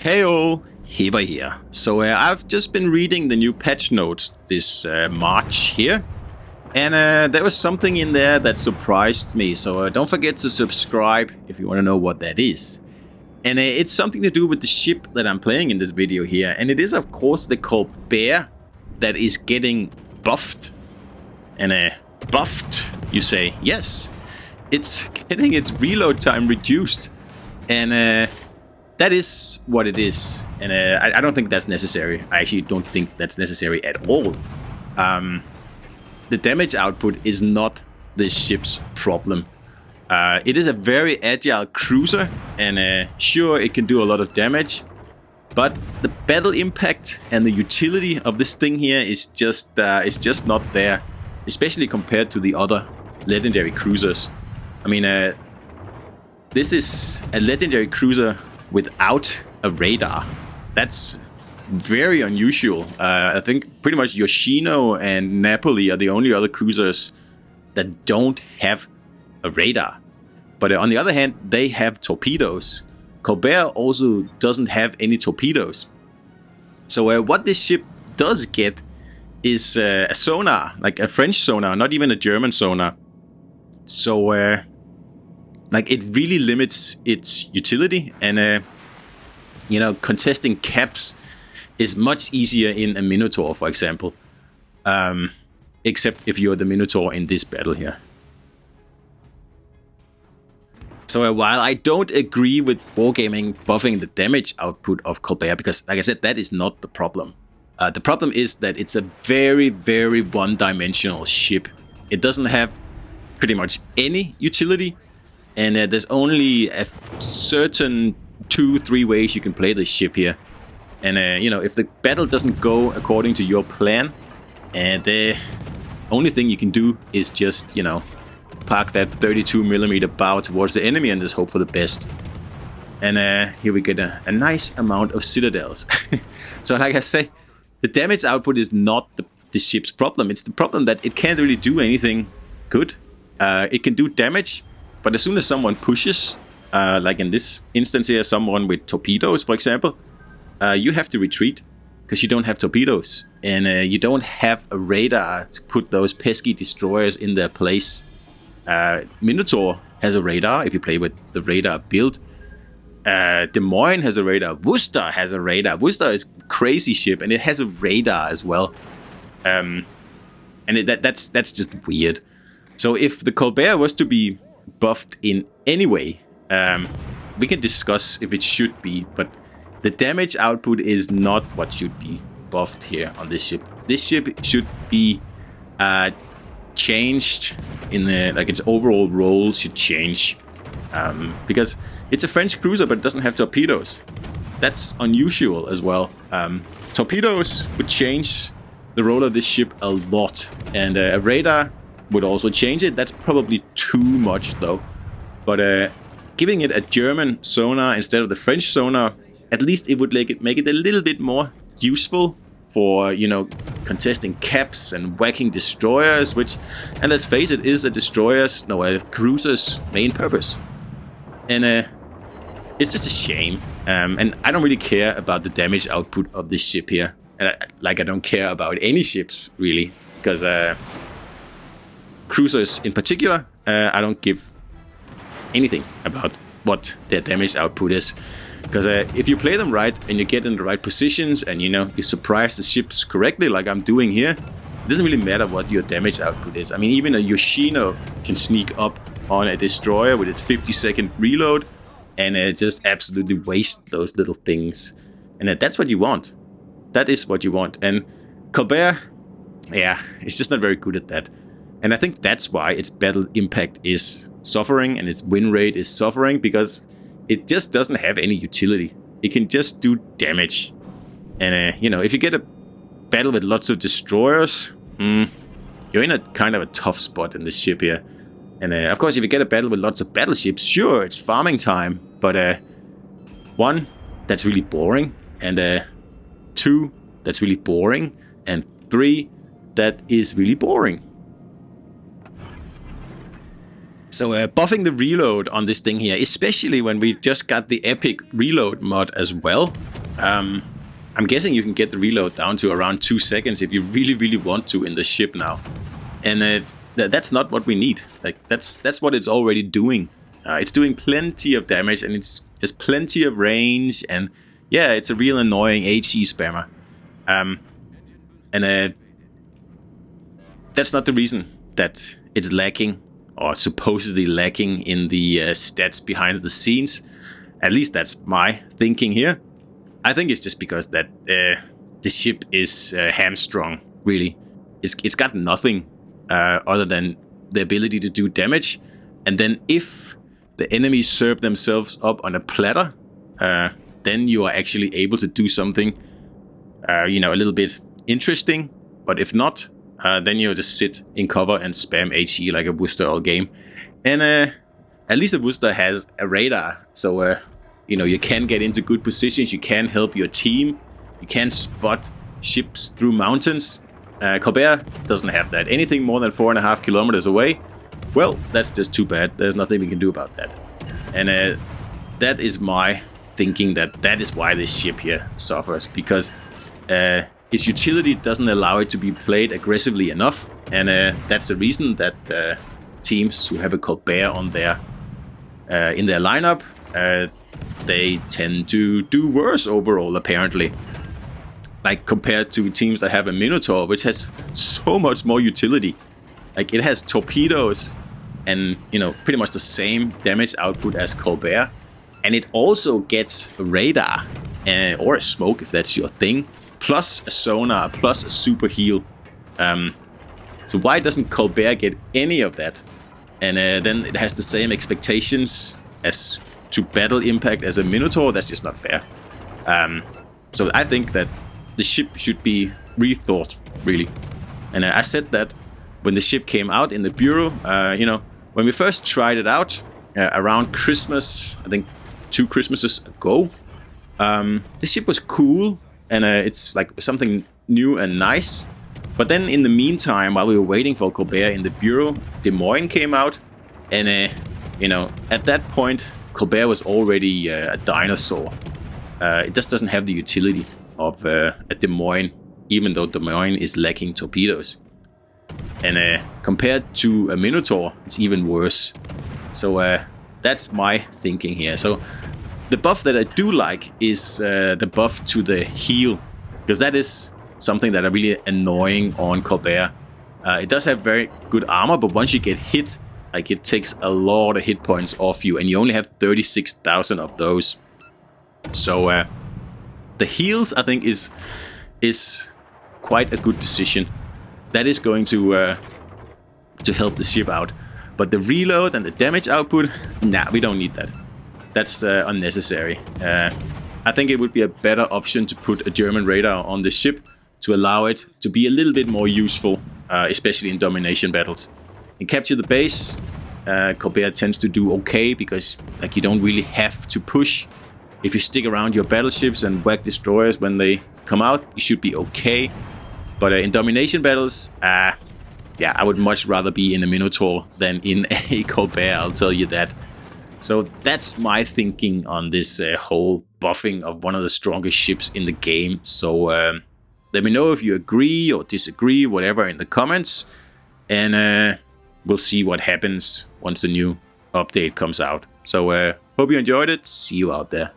Heyo, Heber here. So I've just been reading the new patch notes this March here, and there was something in there that surprised me. So don't forget to subscribe if you want to know what that is. And it's something to do with the ship that I'm playing in this video here, and it is of course the Colbert that is getting buffed. And buffed, you say? Yes, it's getting its reload time reduced, and that is what it is, and I don't think that's necessary. I actually don't think that's necessary at all. The damage output is not the ship's problem. It is a very agile cruiser, and sure, it can do a lot of damage, but the battle impact and the utility of this thing here is just not there, especially compared to the other legendary cruisers. I mean, this is a legendary cruiser without a radar. That's very unusual. I think pretty much Yoshino and Napoli are the only other cruisers that don't have a radar. But on the other hand, they have torpedoes. Colbert also doesn't have any torpedoes. So what this ship does get is a sonar, like a French sonar, not even a German sonar. So like, it really limits its utility, and contesting caps is much easier in a Minotaur, for example, except if you're the Minotaur in this battle here. So while I don't agree with Wargaming buffing the damage output of Colbert, because like I said, that is not the problem. The problem is that it's a very, very one-dimensional ship. It doesn't have pretty much any utility. And there's only a certain 2-3 ways you can play this ship here. And, if the battle doesn't go according to your plan, the only thing you can do is just, park that 32mm bow towards the enemy and just hope for the best. And here we get a nice amount of citadels. So like I say, the damage output is not the ship's problem. It's the problem that it can't really do anything good. It can do damage, but as soon as someone pushes, like in this instance here, someone with torpedoes, for example, you have to retreat because you don't have torpedoes, and you don't have a radar to put those pesky destroyers in their place. Minotaur has a radar if you play with the radar build. Des Moines has a radar. Worcester has a radar. Worcester is a crazy ship, and it has a radar as well. And that's just weird. So if the Colbert was to be buffed in any way, we can discuss if it should be, but the damage output is not what should be buffed here on this ship. This ship should be changed in its overall role should change, because it's a French cruiser but it doesn't have torpedoes. That's unusual as well. Torpedoes would change the role of this ship a lot, and a radar would also change it. That's probably too much though. But giving it a German sonar instead of the French sonar, at least it would make it a little bit more useful for, contesting caps and whacking destroyers, which, and let's face it, is a cruiser's main purpose. And it's just a shame. And I don't really care about the damage output of this ship here. And I don't care about any ships really, because cruisers in particular, I don't give anything about what their damage output is, because if you play them right and you get in the right positions and you surprise the ships correctly like I'm doing here, it doesn't really matter what your damage output is. I mean, even a Yoshino can sneak up on a destroyer with its 50-second reload and just absolutely waste those little things, and that's what you want. That is what you want. And Colbert, yeah, it's just not very good at that. And I think that's why its battle impact is suffering and its win rate is suffering, because it just doesn't have any utility. It can just do damage. And, if you get a battle with lots of destroyers, you're in a kind of a tough spot in this ship here. And, of course, if you get a battle with lots of battleships, sure, it's farming time. But, 1, that's really boring. And, 2, that's really boring. And 3, that is really boring. So buffing the reload on this thing here, especially when we've just got the epic reload mod as well. I'm guessing you can get the reload down to around 2 seconds if you really, really want to in the ship now. And that's not what we need. Like that's what it's already doing. It's doing plenty of damage, and it's plenty of range, and yeah, it's a real annoying HE spammer. That's not the reason that it's lacking, or supposedly lacking, in the stats behind the scenes. At least that's my thinking here. I think it's just because that the ship is hamstrung, really. It's got nothing other than the ability to do damage. And then if the enemies serve themselves up on a platter, then you are actually able to do something, a little bit interesting. But if not, then you just sit in cover and spam HE like a Worcester all game. And at least the Worcester has a radar, so you can get into good positions, you can help your team, you can spot ships through mountains. Colbert doesn't have that. Anything more than 4.5 kilometers away, well, that's just too bad. There's nothing we can do about that. And that is my thinking, that is why this ship here suffers, because its utility doesn't allow it to be played aggressively enough, and that's the reason that teams who have a Colbert on their in their lineup, they tend to do worse overall, apparently. Like compared to teams that have a Minotaur, which has so much more utility. Like it has torpedoes and pretty much the same damage output as Colbert, and it also gets a radar or a smoke if that's your thing, plus a sonar, plus a super heal. So why doesn't Colbert get any of that? And then it has the same expectations as to battle impact as a Minotaur. That's just not fair. So I think that the ship should be rethought, really. And I said that when the ship came out in the Bureau, when we first tried it out around Christmas, I think 2 Christmases ago, the ship was cool, and it's like something new and nice. But then in the meantime, while we were waiting for Colbert in the Bureau, Des Moines came out, and at that point, Colbert was already a dinosaur. It just doesn't have the utility of a Des Moines, even though Des Moines is lacking torpedoes. And compared to a Minotaur, it's even worse. So that's my thinking here. So the buff that I do like is the buff to the heal, because that is something that are really annoying on Colbert. It does have very good armor, but once you get hit, like it takes a lot of hit points off you, and you only have 36,000 of those. So the heals, I think, is quite a good decision. That is going to help the ship out. But the reload and the damage output, nah, we don't need that. That's unnecessary. I think it would be a better option to put a German radar on the ship to allow it to be a little bit more useful, especially in domination battles. In Capture the Base, Colbert tends to do okay, because like you don't really have to push. If you stick around your battleships and whack destroyers when they come out, you should be okay. But in domination battles, yeah, I would much rather be in a Minotaur than in a Colbert, I'll tell you that. So that's my thinking on this whole buffing of one of the strongest ships in the game. So let me know if you agree or disagree, whatever, in the comments. And we'll see what happens once the new update comes out. So hope you enjoyed it. See you out there.